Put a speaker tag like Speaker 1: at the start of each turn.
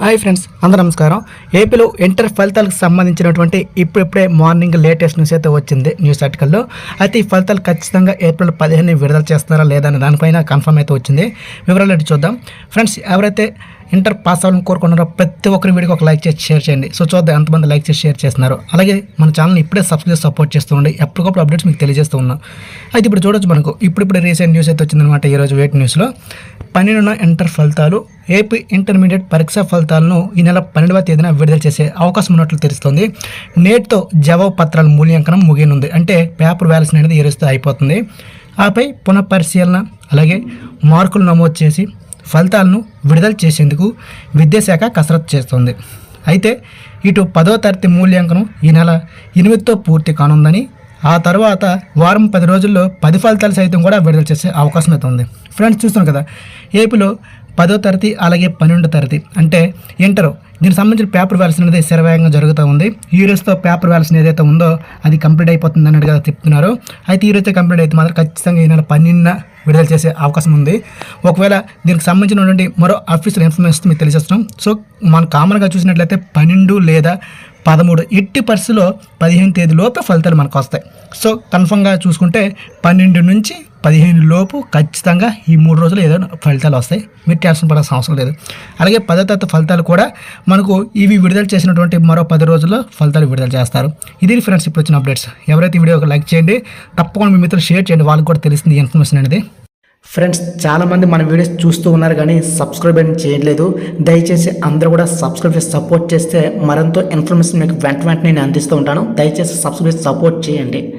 Speaker 1: Hi friends, అందరూ నమస్కారం. ఏపీలో ఇంటర్ ఫలితాలకు సంబంధించినటువంటి ఇప్పుడిప్పుడే మార్నింగ్ లేటెస్ట్ న్యూస్ అయితే వచ్చింది న్యూస్ ఆర్టికల్లో. అయితే ఈ ఫలితాలు ఖచ్చితంగా ఏప్రిల్ 15 విడుదల చేస్తున్నారా లేదా అనే దానిపైన కన్ఫర్మ్ అయితే వచ్చింది. వివరాలు ఏంటి చూద్దాం. ఫ్రెండ్స్, ఎవరైతే ఇంటర్ పాస్ అవ్వాలని కోరుకున్నారో ప్రతి ఒక్కరి వీడియోకి ఒక లైక్ చేసి షేర్ చేయండి. సో చూద్దాం ఎంతమంది లైక్ చేసి షేర్ చేస్తున్నారు. అలాగే మన ఛానల్ని ఇప్పుడే సబ్స్క్రైబ్ సపోర్ట్ చేస్తూ ఉండి ఎప్పటికప్పుడు అప్డేట్స్ మీకు తెలియజేస్తూ ఉన్నాం. అయితే ఇప్పుడు చూడొచ్చు, మనకు ఇప్పుడు రీసెంట్ న్యూస్ అయితే వచ్చిందనమాట. ఈరోజు వెయిట్ న్యూస్లో 12వ ఇంటర్ ఫలితాలు, ఏపీ ఇంటర్మీడియట్ పరీక్షా ఫలితాలను ఈ నెల 12వ తేదీన విడుదల చేసే అవకాశం ఉన్నట్లు తెలుస్తోంది. నేటితో జవాబు పత్రాల మూల్యాంకనం ముగియనుంది. అంటే పేపర్ వ్యాల్యూస్ అనేది ఈ రోజుతో అయిపోతుంది. ఆపై పునఃపరిశీలన అలాగే మార్కులు నమోదు చేసి ఫలితాలను విడుదల చేసేందుకు విద్యాశాఖ కసరత్తు చేస్తోంది. అయితే ఇటు 10వ తరగతి మూల్యాంకనం ఈ నెల 8తో పూర్తి కానుందని, ఆ తర్వాత వారం 10 రోజుల్లో 10 ఫలితాలు సైతం కూడా విడుదల చేసే అవకాశం అయితే ఉంది. ఫ్రెండ్స్, చూస్తున్నాం కదా, ఏపీలో 10వ తరగతి అలాగే 12వ తరగతి అంటే ఇంటర్, దీనికి సంబంధించిన పేపర్ వ్యాల్యూస్ అనేది శరవేగంగా జరుగుతూ ఉంది. ఈ రోజుతో పేపర్ వ్యాల్యూస్ ఏదైతే ఉందో అది కంప్లీట్ అయిపోతుంది అన్నట్టుగా చెప్తున్నారు. అయితే ఈ రోజు కంప్లీట్ అయితే మాత్రం ఖచ్చితంగా ఈ నెల 12న విడుదల చేసే అవకాశం ఉంది. ఒకవేళ దీనికి సంబంధించినటువంటి మరో అఫీషియల్ ఇన్ఫర్మేషన్ మీకు తెలియజేస్తున్నాం. సో మనం కామన్గా చూసినట్లయితే 12 లేదా 13 ఎట్టి పరిస్థితిలో 15 తేదీ లోపే ఫలితాలు మనకు వస్తాయి. సో కన్ఫర్మ్గా చూసుకుంటే 12 నుంచి 15 లోపు ఖచ్చితంగా ఈ 3 రోజులు ఏదో ఫలితాలు వస్తాయి. మీరు టెన్షన్ పడాల్సిన అవసరం లేదు. అలాగే 10వ తరగతి ఫలితాలు కూడా మనకు ఇవి విడుదల చేసినటువంటి మరో 10 రోజుల్లో ఫలితాలు విడుదల చేస్తారు. ఇది ఫ్రెండ్స్ ఇప్పుడు వచ్చిన అప్డేట్స్. ఎవరైతే వీడియో లైక్ చేయండి, తప్పకుండా మీ మిత్రులు షేర్ చేయండి, వాళ్ళకి కూడా తెలుస్తుంది ఇన్ఫర్మేషన్ అనేది. ఫ్రెండ్స్, చాలామంది మన వీడియోస్ చూస్తూ ఉన్నారు కానీ సబ్స్క్రైబ్ అని చేయట్లేదు. దయచేసి అందరూ కూడా సబ్స్క్రైబ్ చేసి సపోర్ట్ చేస్తే మరింత ఇన్ఫర్మేషన్ మీకు వెంటనే నేను అందిస్తూ ఉంటాను. దయచేసి సబ్స్క్రైబ్ సపోర్ట్ చేయండి.